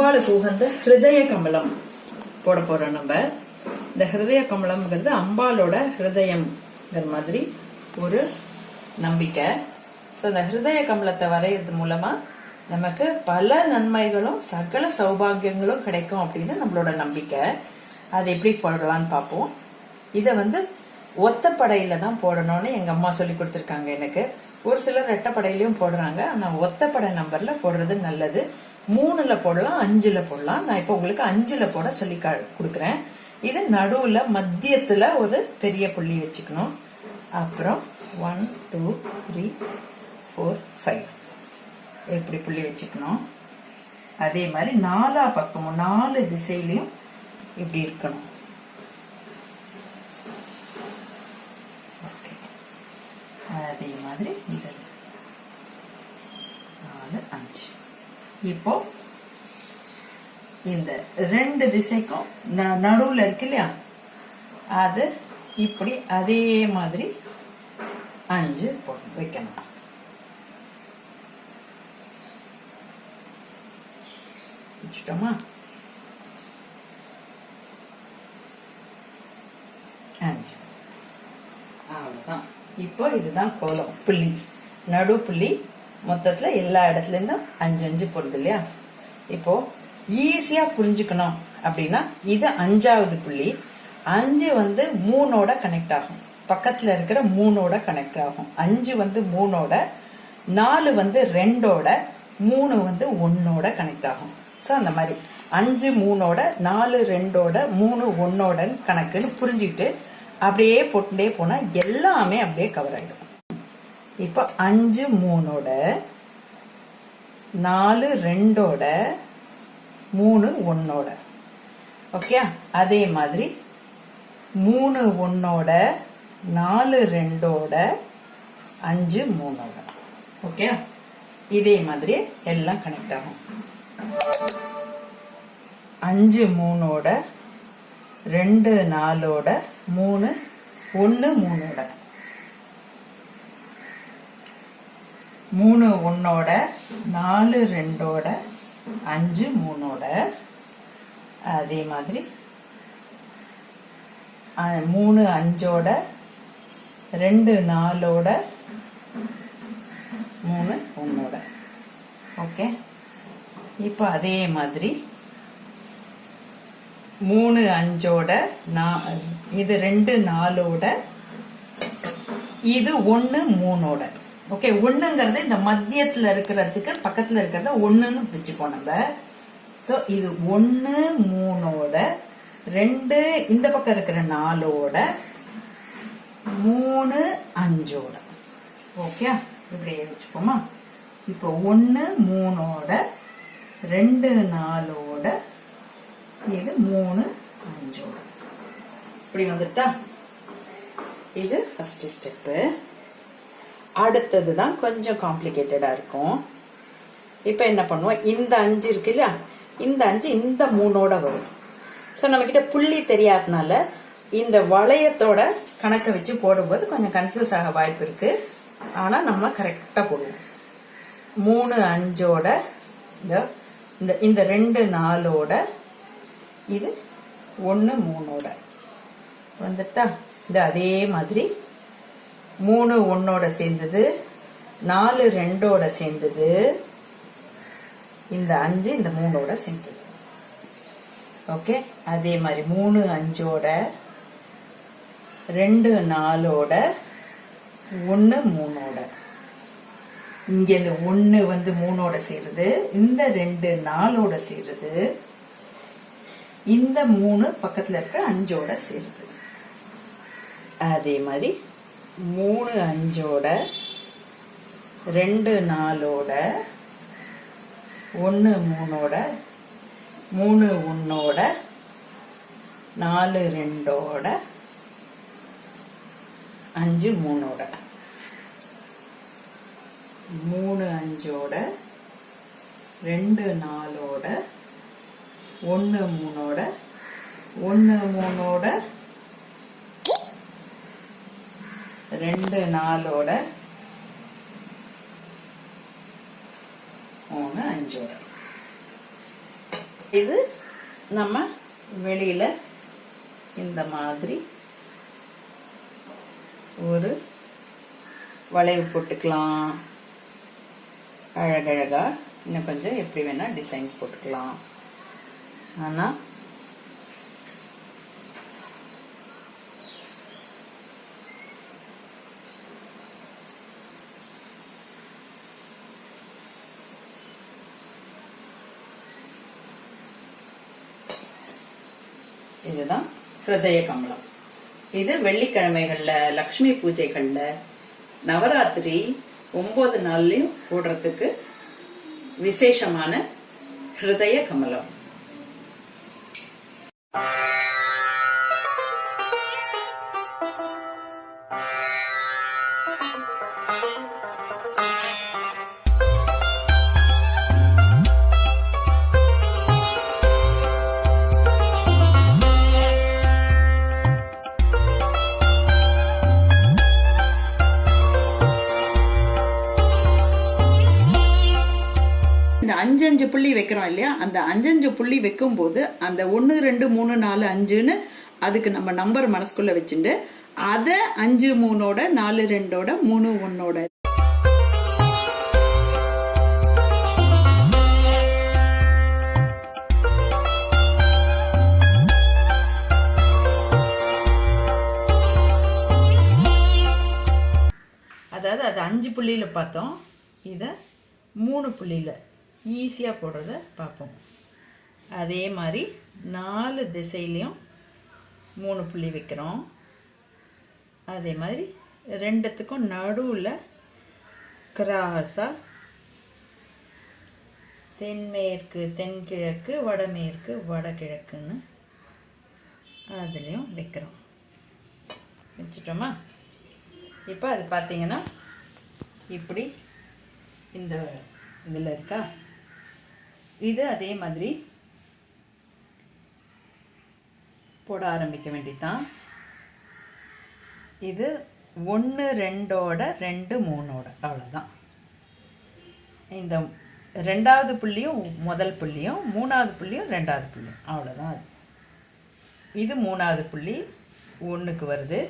அம்பாளுக்கு உகந்த ஹிருதய கமலம் போட போறோம். நம்ம இந்த ஹிருதய கமலம்ங்கிறது அம்பாளோட ஹிருதயம்ங்கிற மாதிரி ஒரு நம்பிக்கை. ஸோ இந்த ஹிருதய கமலத்தை வரைகிறது மூலமா நமக்கு பல நன்மைகளும் சகல சௌபாகியங்களும் கிடைக்கும் அப்படின்னு நம்மளோட நம்பிக்கை. அது எப்படி போடலான்னு பார்ப்போம். இதை ஒத்தப்படையில தான் போடணும்னு எங்க அம்மா சொல்லி கொடுத்துருக்காங்க எனக்கு. ஒரு சிலர் ரெட்டப்படையிலயும் போடுறாங்க. ஆனா ஒத்தப்படை நம்பர்ல போடுறது நல்லது. 3ல போடலாம், 5ல போடலாம். நான் இப்ப உங்களுக்கு 5ல போட சொல்லி கொடுக்குறேன். இது நடுவுல மத்தியத்துல ஒரு பெரிய புள்ளி வச்சுக்கணும். அப்புறம் 1 2 3 4 5 இப்படி புள்ளி வச்சுக்கணும். அதே மாதிரி 4 பக்கமும் 4 திசையிலையும் இப்படி இருக்கணும். அதே மாதிரி இந்த 4 5. இப்போ இந்த 2 திசைக்கும் நடுவுல இருக்கு இல்லையா, அது இப்படி அதே மாதிரி 5 வைக்கணும். வச்சுட்டோமா? 5. அவ்வளவுதான். இப்போ இதுதான் கோலம் புள்ளி, நடு புள்ளி. மொத்தத்துல எல்லா இடத்துல இருந்தும் 5 5 போடுது இல்லையா. இப்போ ஈஸியா புரிஞ்சுக்கணும் அப்படின்னா இது 5வது புள்ளி. 5 3ஓட கனெக்ட் ஆகும். பக்கத்துல இருக்கிற 3ஓட கனெக்ட் ஆகும். 5 3ஓட, 4 2ஓட, 3 1ஓட கனெக்ட் ஆகும். ஸோ அந்த மாதிரி 5 3ஓட, 4 2ஓட, 3 1ஓட கணக்குன்னு புரிஞ்சுக்கிட்டு அப்படியே போட்டுட்டே போனா எல்லாமே அப்படியே கவர் ஆயிடும். இப்ப 5 3ஓட, 4 2ஓட, 3 1ஓட. ஓகே. அதே மாதிரி 3 1ஓட, 4 2ஓட, 5 3ஓட. ஓகே. இதே மாதிரி எல்லாம் கனெக்ட் ஆகும். 5 3ஓட, 2 4ஓட, 3 1 3ஓட, 3 1ஓட, 4 2ஓட, 5 3ஓட. அதே மாதிரி 3 5ஓட, 2 4ஓட, 3 1ஓட. ஓகே. இப்போ அதே மாதிரி 3 5ஓட, இது 2 4ஓட, இது 1 3ஓட. ஓகே. 1ங்கிறது இந்த மத்தியத்துல இருக்கிறதுக்கு பக்கத்துல இருக்கிறத 1ன்னு வச்சுக்கோ நம்ம. சோ இது 1 3ஓட, 2 இந்த பக்கம் இருக்கிற 4ஓட, 3 5ஓட. ஓகே. இப்படியே வச்சுக்கோமா. இப்போ 1 3ஓட, 2 4ஓட, இது 3 5ஓட. இப்படி வந்துட்டா இது ஃபர்ஸ்ட் ஸ்டெப்பு. அடுத்ததுதான் கொஞ்சம் காம்ப்ளிகேட்டடா இருக்கும். இப்ப என்ன பண்ணுவோம், இந்த 5 இருக்கு இல்லையா, இந்த 5 இந்த 3ஓட வரும். ஸோ நம்ம கிட்ட புள்ளி தெரியாதனால இந்த வளையத்தோட கணக்கை வச்சு போடும்போது கொஞ்சம் கன்ஃபியூஸ் ஆக வாய்ப்பு இருக்கு. ஆனா நம்ம கரெக்டா போடுவோம். 3 5ஓட, இந்த 2 4ஓட, இது 1 3ஓட வந்துட்டா. இது அதே மாதிரி 3 1ஓட சேர்ந்தது, 4 2ஓட சேர்ந்தது, இந்த 5 இந்த 3ஓட சேர்ந்தது. ஓகே. அதே மாதிரி 3 5ஓட, 2 4ஓட, 1 3ஓட. இங்க இந்த 1 3ஓட சேருது, இந்த 2 4ஓட சேருது, இந்த 3 பக்கத்துல இருக்க 5ஓட சேருது. அதே மாதிரி 3 5ஓட, 2 4ஓட, 1 3ஓட, 3 1ஓட, 4 2ஓட, 5 3ஓட. 3 5ஓட, 2 4ஓட, 1 3ஓட, 1 3ஓட, 2 4ஓட, 3 5ஓட. இது நம்ம வெளியில இந்த மாதிரி ஒரு வளைவு போட்டுக்கலாம். அழகழகா இன்னும் கொஞ்சம் எப்படி வேணா டிசைன்ஸ் போட்டுக்கலாம். ஆனா இதுதான் ஹிருதய கமலம். இது வெள்ளிக்கிழமைகள்ல, லக்ஷ்மி பூஜைகள்ல, நவராத்திரி 9 நாள்லயும் போடுறதுக்கு விசேஷமான ஹிருதய கமலம். இந்த 5 புள்ளி வைக்கிறோம் இல்லையா, அந்த 5 புள்ளி வைக்கும் போது அந்த 1 2 3 4 5ன்னு அதுக்கு நம்ம நம்பர் மனசுக்குள்ள வச்சுட்டு அத 5 3ஓட 4 2ஓட 3 1ஓட அதாவது அது 5 புள்ளியில பார்த்தோம். இத 3 புள்ளியில ஈஸியாக போடுறத பார்ப்போம். அதே மாதிரி 4 திசையிலையும் 3 புள்ளி வைக்கிறோம். அதே மாதிரி 2த்துக்கும் நடுவில் கிராஸாக தென்மேற்கு தென்கிழக்கு, வடமேற்கு வடகிழக்குன்னு அதுலேயும் வைக்கிறோம். வச்சுட்டோமா? இப்போ அது பார்த்தீங்கன்னா இப்படி இந்த இதில் இருக்கா. இது அதே மாதிரி போட ஆரம்பிக்க வேண்டியதான். இது 1 2ஓட 2 3ஓட அவ்வளோதான். இந்த 2வது புள்ளியும் முதல் புள்ளியும், 3வது புள்ளியும் 2வது புள்ளியும் அவ்வளோதான். இது 3வது புள்ளி 1க்கு வருது.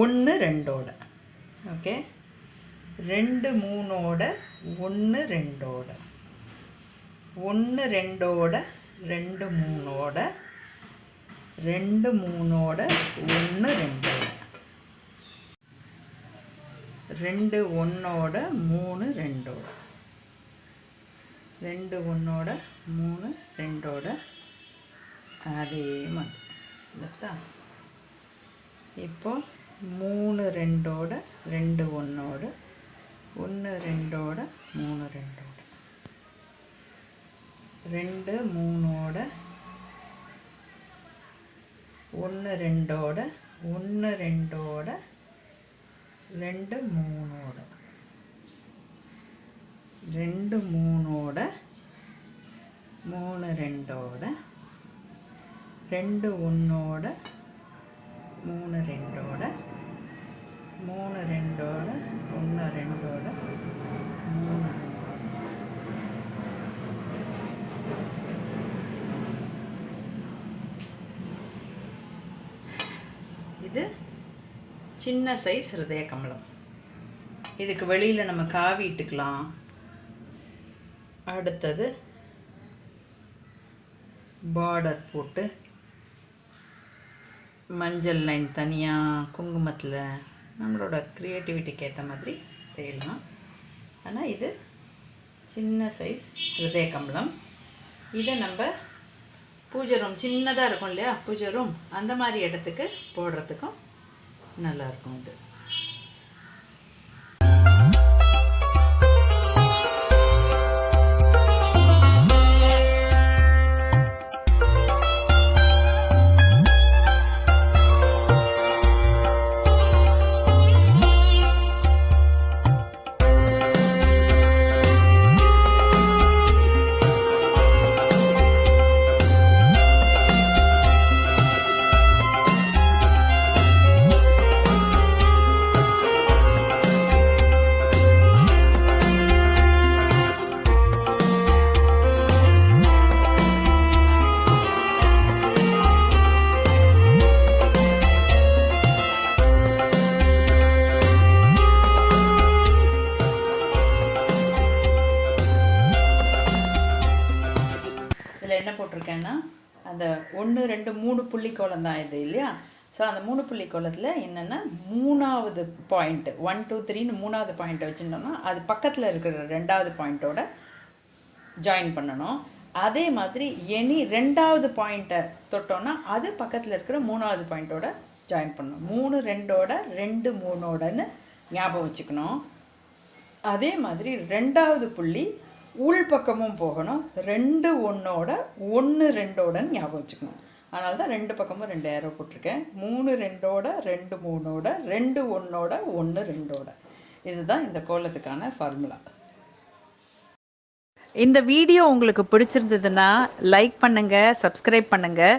ஒன்று 2ஓட, ஓகே, 2 3ஓட 1 2ஓட, 1 2ஓட 2 3ஓட, 2 3ஓட 1 2ஓட, 2 1ஓட 3 2ஓட, 2 1ஓட 3 2ஓட அதே மாதிரி இல்லைட்டா. இப்போ 3 2ஓட 2 1ஓட 1 2ஓட 3 2ஓட, 2 3ஓட 1 2ஓட 1 2ஓட 2 3ஓட, 2 3ஓட 3 2ஓட, 2 1ஓட 3 2ஓட, 3 2ஓட 1 2ஓட 3 2ஓட. இது சின்ன சைஸ் ஹிருதய கமலம். இதுக்கு வெளியில் நம்ம காவிட்டுக்கலாம். அடுத்தது பார்டர் போட்டு மஞ்சள் லைன் தனியாக, குங்குமத்தில் நம்மளோட க்ரியேட்டிவிட்டிக்கு ஏற்ற மாதிரி செய்யலாம். ஆனால் இது சின்ன சைஸ் ஹிருதய கமலம். இதை நம்ம பூஜை ரூம் சின்னதாக இருக்கும் இல்லையா, பூஜை ரூம் அந்த மாதிரி இடத்துக்கு போடுறதுக்கும் நல்லாயிருக்கும் இது. அந்த 1 2 3 புள்ளிக்கோளம் தான் இது இல்லையா. ஸோ அந்த 3 புள்ளிக்கோளத்தில் என்னென்னா 3வது பாயிண்ட்டு 1 2 3ன்னு 3வது பாயிண்ட்டை வச்சுருந்தோம்னா அது பக்கத்தில் இருக்கிற 2வது பாயிண்ட்டோட ஜாயின் பண்ணணும். அதே மாதிரி எனி 2வது பாயிண்ட்டை தொட்டோன்னா அது பக்கத்தில் இருக்கிற 3வது பாயிண்ட்டோட ஜாயின் பண்ணணும். 3 2ஓட 2 3ஓடன்னு ஞாபகம் வச்சுக்கணும். அதே மாதிரி 2வது புள்ளி உள்பக்கமும் போகணும். 2 1ஓட 1 2ஓடன்னு ஞாபகம் வச்சுக்கணும். அதனால தான் 2 பக்கமும் 2 ஏரோ போட்டிருக்கேன். 3 2ஓட 2 3ஓட 2 1ஓட 1 2ஓட. இதுதான் இந்த கோலத்துக்கான ஃபார்முலா. இந்த வீடியோ உங்களுக்கு பிடிச்சிருந்ததுன்னா லைக் பண்ணுங்கள், சப்ஸ்கிரைப் பண்ணுங்கள்.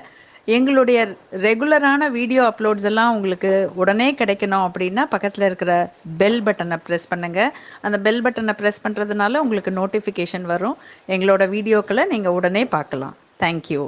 எங்களுடைய ரெகுலரான வீடியோ அப்லோட்ஸ் எல்லாம் உங்களுக்கு உடனே கிடைக்கணும் அப்படின்னா பக்கத்தில் இருக்கிற பெல் பட்டனை ப்ரெஸ் பண்ணுங்கள். அந்த பெல் பட்டனை ப்ரெஸ் பண்ணுறதுனால உங்களுக்கு நோட்டிஃபிகேஷன் வரும். எங்களோட வீடியோக்களை நீங்கள் உடனே பார்க்கலாம். தேங்க்யூ.